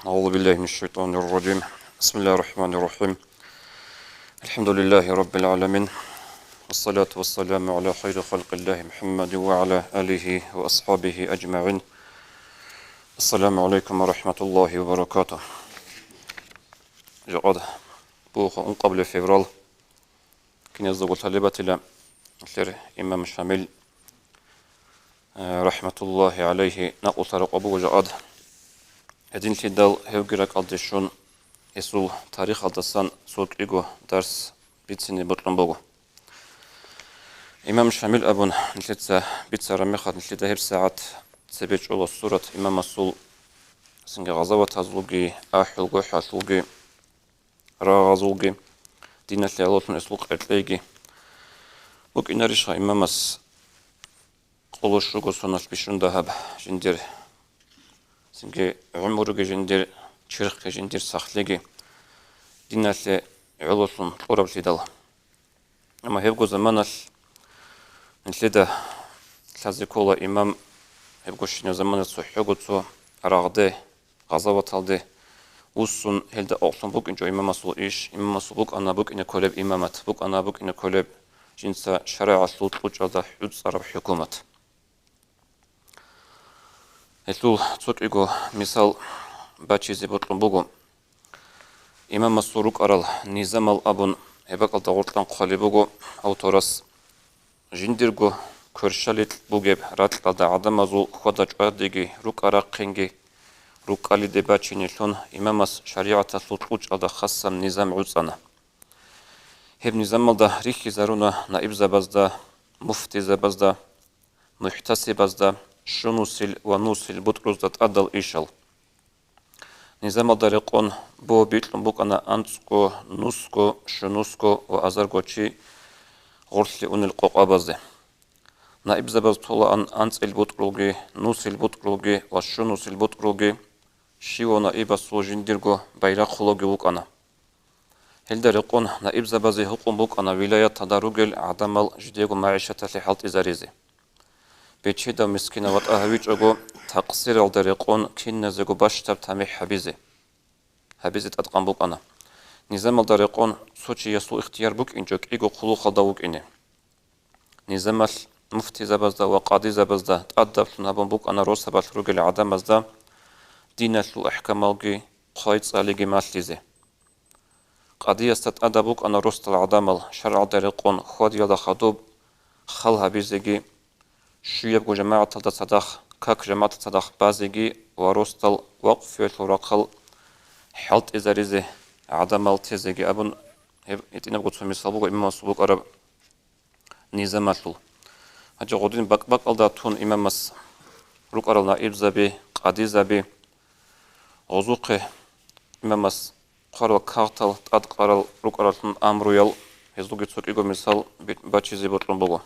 أعوذ بالله من الشيطان الرجيم. بسم الله الرحمن الرحيم. الحمد لله رب العالمين، والصلاة والسلام على خير خلق الله محمد وعلى آله وأصحابه أجمعين. السلام عليكم ورحمة الله وبركاته. جاء بوخ قبل فبراير كنا زوج طالبة إلى إمام شامل رحمة الله عليه نقصر أبو جاد هدين الدال هوجرك أدشون يسول تاريخ الدسان سوق إيجو درس بيتسني بطلنبوغو إمام شامل أبون نتلتا بيتسا رميخات نتلتا هب ساعات تسبيج أولو سورة إمام السول سنجا غزوة هزلوغي آحلوغي حاشلوغي راغزوغي دينة لعلوت من إسلوق إتليغي وك إناريشها إمام الس قولو شوغو سوناش بيشون دهب جندير سنجا عمروغي جندير شرق جندير ساخليغي دينة لعلوت من قرب لدال أما هبغو زمانال نتلتا تلازيكولا إمام هبغو شنو زمانال سوحيوغو تسو راغدي غزوة تالدي Usun helde olsun bugün jo imamasıl iş, imamasıl bug ana bug ine koleb imamat, bug ana bug ine koleb cinsa şari'a sultluca da hüd sarab hükümet. Hetul çok ego misal bachizi botlun bugu. İmamasıl ruk aral nizamal abun hebakal da ortlan qali bugu autoras jindirgo körşalit bugeb ratla da adamazul khodaç adigi ruk ara qengi ركالي دباتشيني لون إمامس شريعة سلطوج على خاصة نظام عزانا هب نظام ده ريخي زارونا نائب زبازدا مفتي زبازدا محتسي بازدا شنوسيل ونوسيل بطرز دات أدل إيشال نظام ده رقون بو بيتلن بوك أنا أنتسكو نوسكو شنوسكو وأزارغوشي غرسلي أون القوق أبازده نائب زباز طولا أن أنتسيل بطرلغي نوسيل بطرلغي وشنوسيل بطرلغي شيو نائب سوجنديرغو بايراق خلوغي ووك أنا هلدر يقون نائب زبازي حقوم بوك أنا ولاية تداروغل عدمال جديغو معيشة لحالت إزاريزي بيتشيدا مسكينة وات أهويج أغو تقصير الدر يقون كين نزيغو باشتاب تامي حبيزي تدقان بوك أنا نظام الدر يقون سوچي يسو اختيار بوك إنجوك إيغو خلو خلداوك إني نظام مفتي زبازدا وقاضي زبازدا تأدب سنابون بوك أنا روسا باتروغل عدمازدا دينة الأحكامالغي قايد صاليغي ماسليزي قضية ستأدبوك أنا روست العدامل شرع دريقون خود يلا خدوب خلها بيزيغي شويبغو جماعة تلدا صداق كاك جماعة صداق بازيغي وروستل وقف يتلورقل حالت إزاريزي عدامل تيزيغي أبن يتينبغو تسميسالبوغو إمام سبوك أرب نيزاماتلو هجا غودين بك ألدا تون إمامس روك أرل نائب زبي قاضي زبي غزوقي إمامس قارل كارتل تاد قارل روك أرلتن أمرويل هزلوغي تسوك إيغو مثال باتشيزي بطلن بوغو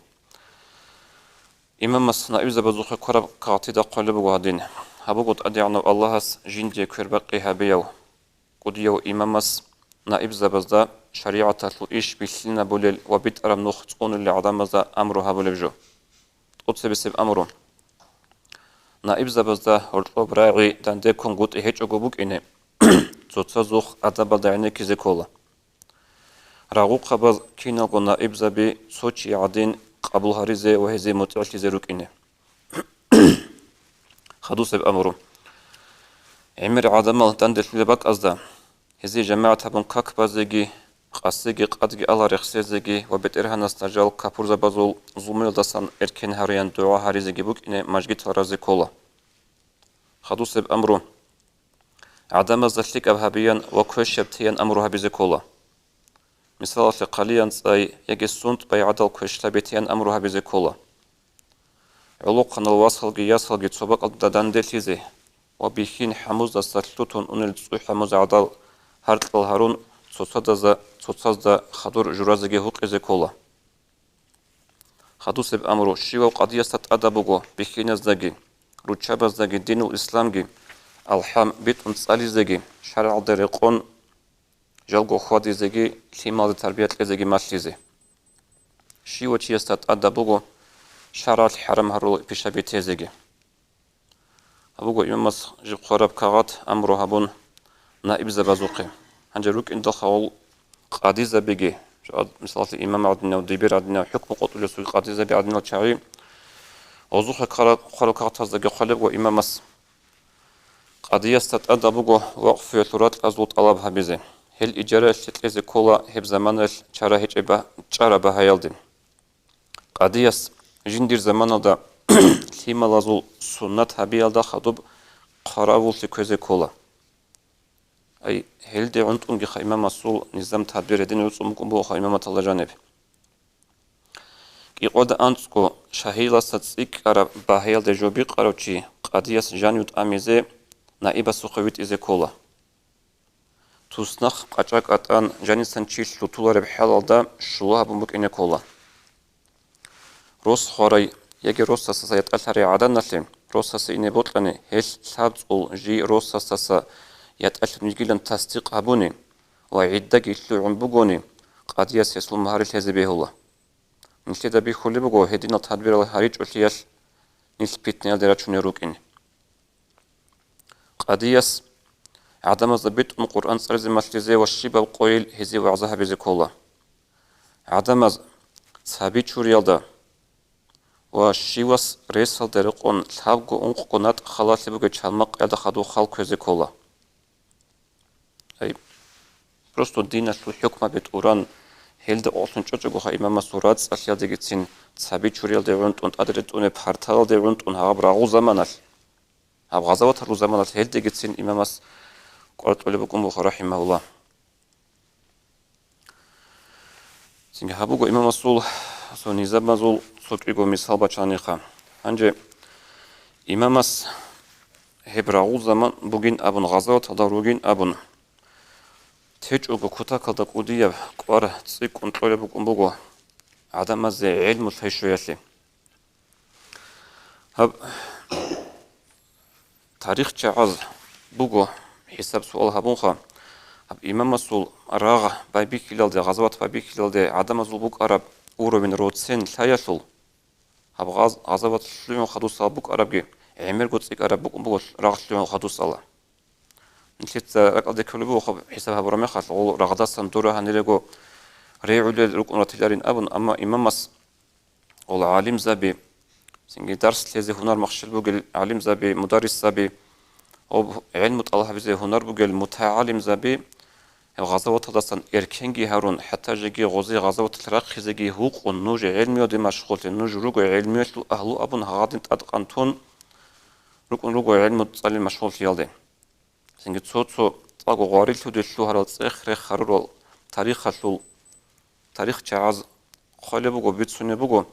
إمامس نائب زبي زوخي قارب كارتي دا قولي بوغو هادين هابوغو تأديعنو اللهس جيندي كورباقي هابيو قديو إمامس نائب زبزدا شريعة تلو إيش بيسلنا بوليل وبيت أرم نوخ تقون اللي عدامزدا أمرو هابولي بجو قدس بسيب أمرو نائب زبزدا هرطلو براغي دانده كونغوت إهيج أغو بوك إني زوتسا زوخ أدابا دايني كيزي كولا راغو قبض كينالغو نائب زبي سوچي عدين قبل هاريزي وهزي متعشي روك إني خدو سيب أمرو عمر عدمال دانده لباك أزدا هزي جماعة هبون كاك بازيغي قاسيغي قادغي الله رخصيزيغي وبيت إرهان استجال كابور زبازول زوميل داسان إركين هاريان دعا هاريزيغي بوك إني مجغي تلرازي كولا خدو سيب أمرو عدم زليك أبهابيان وكوش يبتيان أمرو هابيزي كولا مثال قليان ساي يجي سونت باي عدل كوش لبيتيان أمرو هابيزي كولا علوق نلواسخلغي ياسخلغي تصبق الدادان دلتيزي وبيخين حموز دستلتوتون أنل تسوي حموز عدل هارتل هارون تصدى خدور جرازيغي هوق إزي كولا خدو سيب أمرو شيو قضية ستأدبوغو بيخينزداغي روچابازداغي دين الإسلامغي الحام بيت انتصاليزداغي شرع دريقون جلغو خواديزداغي ليمال تربيات لزداغي ماسليزي شيو چي ستأدبوغو شرع الحرم هارو بيشابي تيزداغي أبوغو إمامس جب خراب كاغات أمرو هابون نائب زبازوقي هنجروك إن دخل قاضي زبيجي مثلا الإمام عندنا وديبير عندنا حكم قتل سوي قاضي زبي عندنا شعري وزوخ خلق كارتاز خلق وإمامس قضية استتأدى بقى وقف ثورات أزلو طلبها بزي هل إجارة شتلزي كولا هب زمانش چرا هيج إبا چرا بهايلدين قضية جندير زمان دا لما لازو سنة هبيال دا خدوب قراول سكوزي كولا أي هل دي عنط أنجي خيمة مسؤول نظام تدبير دين يوصمكم بو خيمة مطلع جانب كي قد أنتكو شهيلا ستسيك أرى بهايل دي جوبي قروشي قضية جانيوت أميزي نائبة سخويت إزي كولا توسنخ قاچاق اتان جانيسان چيل لطولار بحلال دا شلوها بمبك إني كولا روس خوري يجي روس ساسا يتقلتري عدن نسلم روس ساسا إني بوطلاني هل سابتقل جي روس ساسا يتقلت نجيلن تصديق هبوني وعدك يتلو عنبقوني قد يسيسلو مهاري الهزي بيه الله نسلي دا بيخولي بقو هدينا تدبير الهاريج وشياش نسبيتني الدراتشوني روكيني قد يس عدم الضبط من القرآن سرزي مسلزي والشيبة القويل هزي وعزها بزيك الله عدم ثابت شوريال دا وشيوس ريسال درقون لحابقو انقونات خلاص بقى چالمق يدا خدو خالق هزيك الله أي просто دينا شو حكمة بتقران هل دا أصلا چوچگو إمام سورات أشياء ديگتين ثابت شوريال دا ونت und أدرت أونه بحرتال دا ونت und هاب راغو زمانش هاب غزوات رو زمانش هل ديگتين إمامس قرأت ولبكم بخ رحمه الله سنجي هابوغو إمام الصول سو نزاب مزول سوكيغو مثال بچانيخا هنجي إمامس هبراغو زمان بوغين أبن غزوات داروغين أبن تيجوغو كتاكال قودية قوار تسيك ونطولي بكم بوغو عدم زي علم الفيشوياسي هب تاريخ جعاز بوغو حساب سؤال هبونخا هب إمام الصول راغ بايبي كيلال دي غزوات بايبي كيلال دي عدم الزول بوك عرب أورو من روتسين لايسول هب غزوات شلون خدوص بوك عرب جي عمر قدسيك عرب بوك بوغ راغ شلون خدوص الله نسيت رقل دي كل بوغ حساب هبرمي خاص راغداسان دورها نيريغو ريعولي ركون رتجارين أبن أما إمام مس والعالم زابي سنجي درس لزي هنر مخشل بوغ عالم زابي مدرس زابي أو علم الله بزي هنر بوغل متعلم زبي غزوات داستان إركنجي هارون حتى جيجي غزي غزوات ترقي زيجي هوق ونوج علمي ودي مشغول النوج روغو علمي شلو أهلو أبن هغادين تأدقانتون روغو علم تصالي مشغول يالدي سنجي تصوتو تلاقو غاريل تودي شلو هرال تسيخ ريخ خرورو تاريخ شلو تاريخ جعاز خالي بوغو بيتسوني بوغو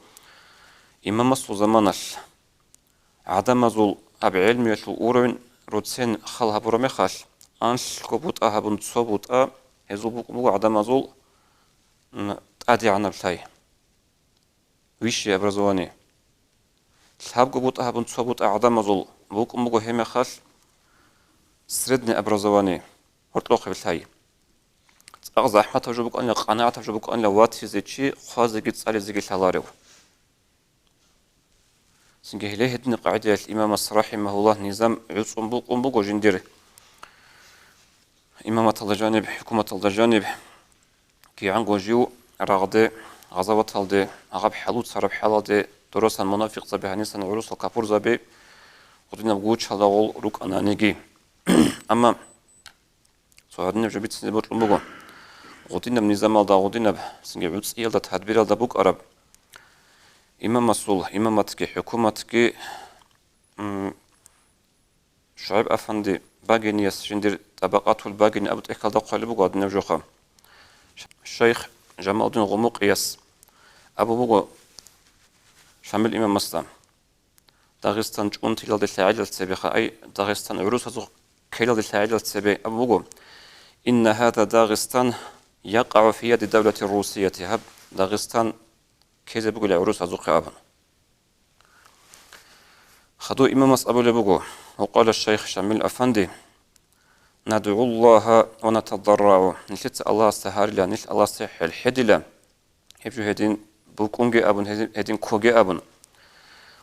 إمام مصو زمانش عدم زول أب علمي شلو أوروين روتسين خالها برمي خاش أنش كبوت هبون تصوبوت هزول بوغو عدم زول تأدي عنا بلاي ويش يا برزواني الحاب كبوت هبون تصوبوت عدم زول بوغو همي خاش سردني أبرزواني هرتلوخي بلاي أغزى أحمد تجربك أن قناعة تجربك أن واتي زيتشي خوازي جيت سالي زيجي الحلاريو سنجي هليه هدني قاعدة الإمام رحمه الله نظام عصم بوغو جندير إمامة الجانب حكومة الجانب كي عنقو جيو راغدي غزوات هالدي أغاب حلوت سرب حلالدي دروسا منافق زبي هنسان عروس الكابور زبي قدنا بقوش هلاغول روك أنانيجي أما سوهدنا بجبيت سنبوت لنبوغو قدنا بنظام الدا قدنا سنجي عدس إيالدا تدبير الدا بوك أرب إمام مسؤول إمامتك حكومتك شعب أفندي باقي نيس جندير طبقات الباقي نأبت إكال دا قالبو قاد نبجوخا الشيخ جمال الدين غموق يس أبو بوغو شامل إمام مسلم داغستان جون تيلال دي ساعدة السبيخة أي داغستان عروس هزو كيلال دي ساعدة السبيخة أبو بوغو إن هذا داغستان يقع في يد الدولة الروسية هب داغستان كيزي بوغو لعروس هزو قيابا خدو إمام أبو لبوغو وقال الشيخ شامل أفندي ندعو الله ونتضرع نلت الله استهار لا نلت الله استحي الحد لا هبجو هدين بوكونجي أبن هدين كوجي أبن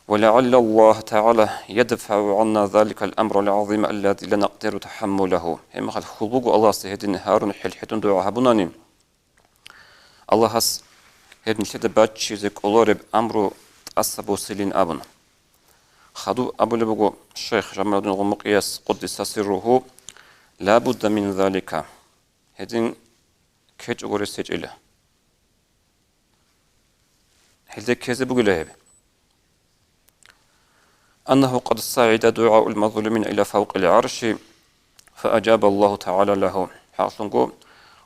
ولعل الله تعالى يدفع عنا ذلك الأمر العظيم الذي لا نقدر تحمله. هم خل خلوق الله سهدين هارون حل حتون دعاء هبنانين. الله has هدن شد باتشي زك أولورب أمرو أصبو سلين أبن. خدو أبو لبقو الشيخ جمال الدين الغمقياس قدس سره لا بد من ذلك. هدن كيج أقول السجل. هل كذب بقوله أنه قد صعد دعاء المظلومين إلى فوق العرش فأجاب الله تعالى له. حاصلنقو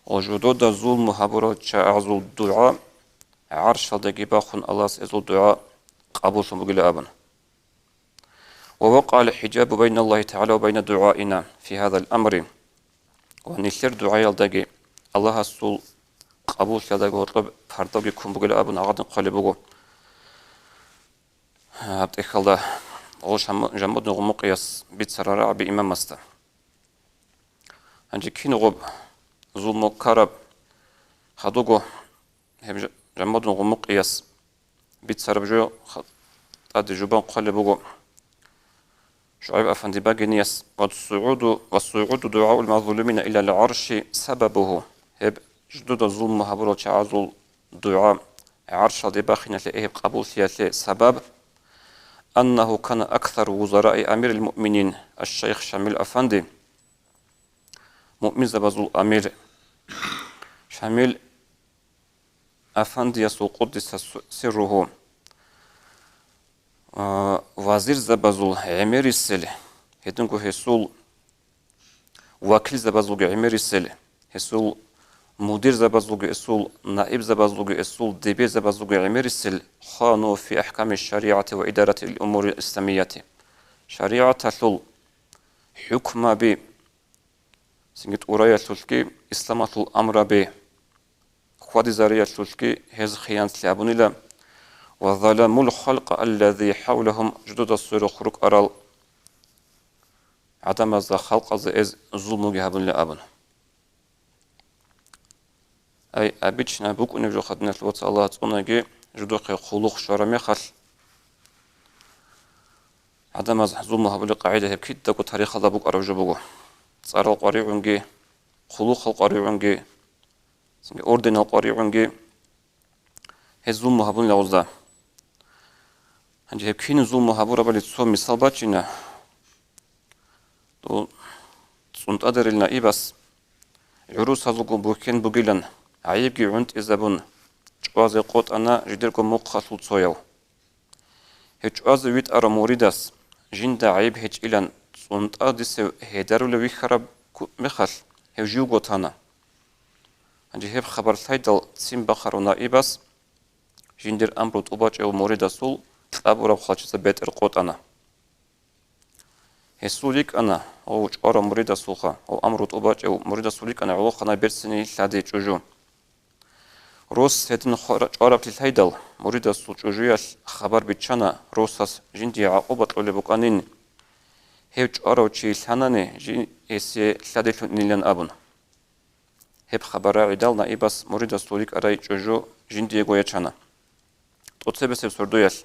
وجدود الظلم هبرو أعزل الدعاء عرش دقيباخن الله سيزل الدعاء قبول بقول أبن. ووقع الحجاب بين الله تعالى وبين دعائنا في هذا الأمر. ونسير دعاء الدقي الله سول قبول شدق وطلب فردق يكون بقول أبن أغادن قلبه عبد الله غوش جمود نغمقياس بيت سرارع بإمام مستا هنجي كين غب ظلم كرب خدوغو هب جمود نغمقياس بيت سربجو قد جبان قلبه شعيب أفندي باقنياس والصعود دعاء المظلومين إلى العرش سببه هب جدود الظلم هبرو تعازل دعاء عرش دباخنا لإهب قبول سياسي سبب أنه كان أكثر وزراء أمير المؤمنين الشيخ شامل أفندي مؤمن زبازل أمير شامل أفندي يسوع قدس سره وزير زبازل عمير السل هدنكو هسول وكيل زبازل عمير السل هسول مدير زبازل اسول نائب زبازل اسول دبي زبازل عمير السل خانوا في أحكام الشريعة وإدارة الأمور الإسلامية شريعة تلول حكم ب سنجت أورايا تلكي إسلامة الأمر ب خواد زاريا تلكي هز خيانة لابن الله وظلم الخلق الذي حولهم جدود الصور خروق أرال عدم ذا خلق إز ظلم جهابن لأبن أي أبيتشنا بوك ونبجو خدنا الوقت الله تقولنا جدوق خلوق شرمي خل عدم ظلم هبل قاعدة بكيد دكو تاريخ الله بوك أرجو بوك صار القريعونجي خلوق القريعونجي أردن القريعونجي هزوم هبل لوزا هنجي كين ظلم هبل ربلي تصو مثال باتشنا تو صنت أدر لنا إبس عروس هذوك بوكين بوجيلن عيب عند إزابون جواز قط أنا جدركم مقخص صويو هجواز ويت أرى مورداس جند عيب هج إلن صنت أدس هدارو لوي خرب مخل هجيو قطانا هنجي هب خبر سايدل سيم بخرونا إبس جندر أمرو تباج أو مورداسول أبو رب خالص بيت القط أنا هسوليك أنا أو جارة مورداسولخا أو أمرو تباج أو مورداسوليك أنا على خنا برسني لادي جوجو روس هدن خارج عرب تلهيدل مريد السوجياس خبر بتشنا روساس جندي عقوبة لبقانين هيج عرب شيء ثانانة جن إسي سادة نيلان أبون هب خبر عدالنا إباس مريد السوليك أراي جوجو جندي جويا تشنا تطبس بسردوياس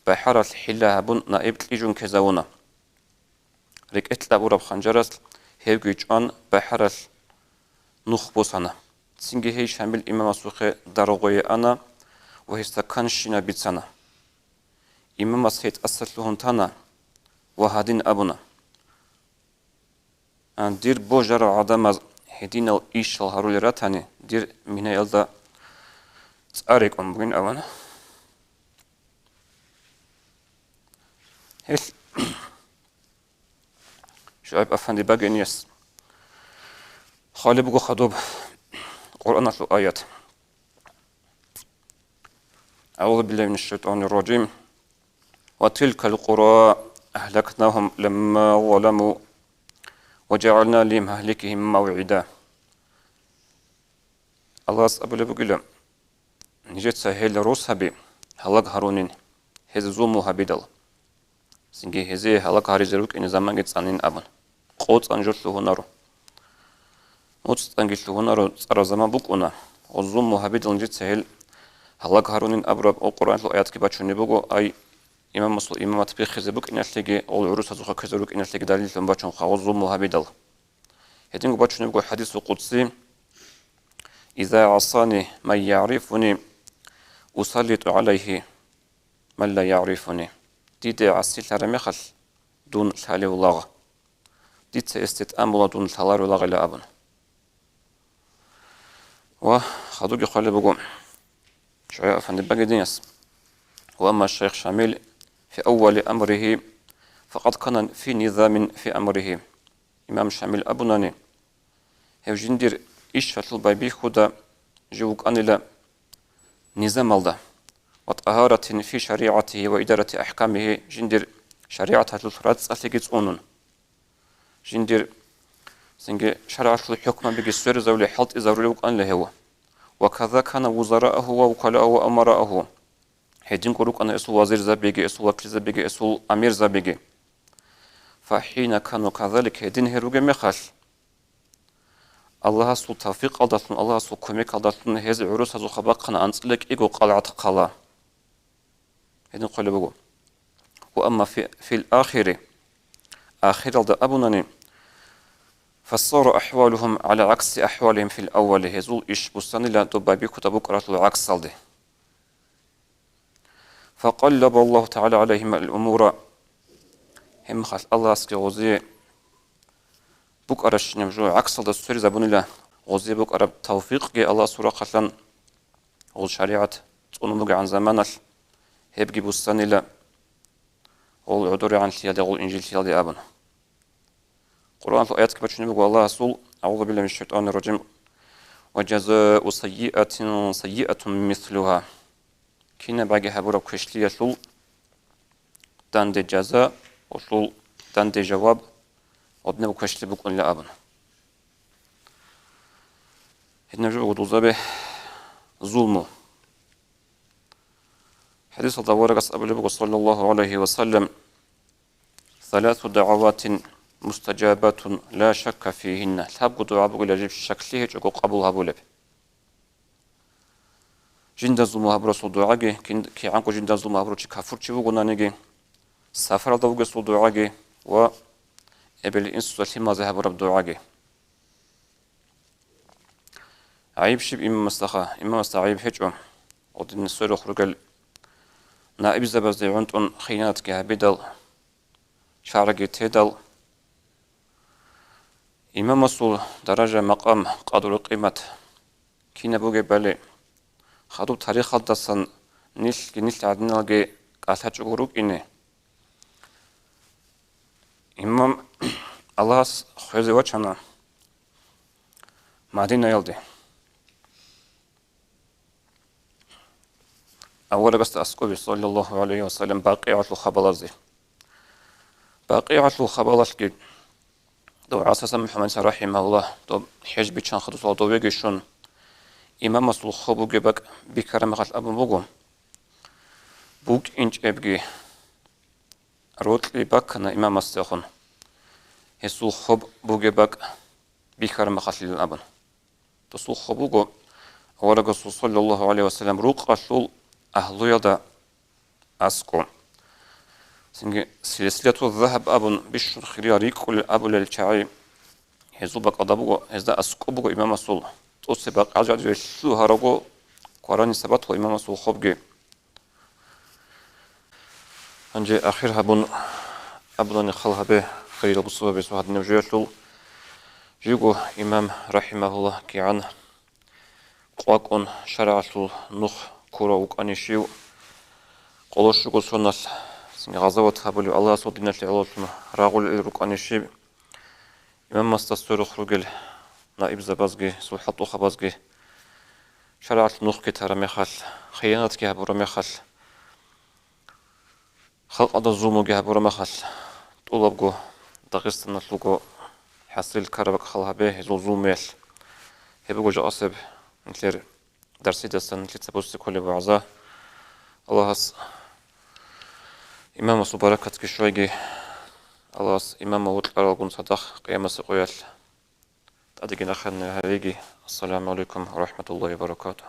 بحارة حلا أبون نائب تيجون كزاونا ركعت لابورب خنجرس هيج عن بحارة نخبوسنا سنجي شامل إمام سوخ دارغوي أنا وهستكان شنا بيتسنا إمام سيد أصلهن تانا وهادين أبونا أن دير بوجر عدم هدين الإيش الهرول راتاني دير من يلدا تأريك أمبين أونا هس شعب أفندي باقينيس خالبو خدوب قرآن الآيات أعوذ بالله من الشيطان الرجيم وتلك القرى أهلكناهم لما ظلموا وجعلنا لمهلكهم موعدا الله سأبلي بقول نجت سهل روسها هلاك هارونين هز زومو هبيدل سنجي هزي هلاك هاريزروك إن زمان جت سنين أبن قوت أنجت له نارو موت أنجت له نارو صار زمان بقونا وزومو هبيدل نجت سهل هلاك هارونين أبرب القرآن الآيات كبار شنو بقول أي إمام مسلم إمامات بخزبك إن أشلي أول عروس هذا خزبك إن أشلي دليل لهم باتشون خاوز ظلم وهبيدل هدين باتشون يقول حديث قدسي إذا عصاني من يعرفني أسلط عليه من لا يعرفني ديد عسيل رمخل دون الحالي والله ديد استتأمل دون الحلال والله إلى أبن وخذوك يخلي بقوم شعياء فند بقدينيس وأما الشيخ شامل في أول أمره فقد كان في نظام في أمره إمام شامل أبناني هو جندير إيش فتل بايبي خدا جوك أنلا نظام الله وطهارة في شريعته وإدارة أحكامه جندير شريعة الفرات أثقت أونون جندير سنجي شرع الحكم بجسر زولي حلط إزارولي أن له وكذا كان وزراءه ووكلاءه وأمراءه هيدين كروك أن اسول وزير زبيجي اسول وكيل زبيجي اسول أمير زبيجي فحين كانوا كذلك هيدين هيروجي مخال الله سو توفيق قدرتن الله سو كميك قدرتن هذه عروس هذو خبقنا أنصلك إيجو قلعة قلا هيدين قلبه وأما في الآخر آخر أبونني فصار أحوالهم على عكس أحوالهم في الأول هزول إيش بستان لا دبابي كتبوك رات العكس صلده فقلب الله تعالى عليهم الأمور هم خاص الله أسكي غزي بوك أرش نمجو عكس صلده سوري زبون الله غزي بوك أرب توفيق جي الله سورة قتلن غز شريعة تقولون عن زمان هبجي بستان لا غل عدوري عن سيادة غل إنجيل سيادة أبن قرآن الآيات كبتشني بقول الله رسول أعوذ بالله من الشيطان الرجيم وجزاء سيئة سيئة مثلها كنا باقي هبورا كشلية شل داند جزاء وشل داند جواب ودنا بكشلي بقول لا أبن هنا جو دوزابه ظلمه حديث الضوارق أبو صلى الله عليه وسلم ثلاث دعوات مستجابات لا شك فيهن تبقى دعاء بقول يجب شكله جو قبولها بولب جند زلمها برسول دعاء كي عنكو جند زلمها بروش كافر شبو قنانيجي سافر دوغ سول دعاء و ابل انس سليما ذهب رب دعاء عيب شب امام مستعيب هجو ودين السور خرجل نائب زبز ديونتون خيانات كهبدل شارجي تيدل إمام مسؤول درجة مقام قدر قيمة كينا بوجي بالي خدو تاريخ الدسن نيش عدنا لقي قاتش غروق إني إمام الله خير وجهنا مدينة يلدي أول بس أسكوبي صلى الله عليه وسلم باقيعة الخبلازي باقيعة الخبلازي دو عاصم محمد رحمه الله دو حجب چان خدو سال دو بگشون امام مسئول خوبو گبک بیکرم خال ابو بگو بوک اینچ ابگی روتلی بک نه امام مستخون هسول خوب بوگه بک بیکرم خال ابن تو سول خوبو گو ورق صلی الله علیه وسلم روق رسول اهلو یدا اسکو سنجي سلسلة الذهب أبن بشر خياري كل أبو للشعي هزوبك أضبو هزدا أسكوبو إمام الصول توسبق عجل يشلو هرقو قراني سبته إمام الصول خبجي أنجي آخرها بن أبن خلها به خير بصوبة بسوهد نبجيشلو جيغو إمام رحمه الله كي عن قواكون شرعة نخ كورا وكانيشيو قولوشيغو سوناس غزوات هبولي الله صوت دينة العلوم راغول الركانيشي إمام مستسور خروجل نائب زبازجي سو حطو خبازجي شرعت نوخ كتر مخال خيانات كهبور مخال خلق أدا زومو كهبور مخال طلبجو دغستنا لوجو حصيل كربك خلها به زوميل هبجو جاسب مثل درسي دستن مثل تبوس كل بعضه الله إمام سباركة كشويجي الله إمام وطلع لكم صدق قيام سقيال تأدي جناخن هذيجي السلام عليكم ورحمة الله وبركاته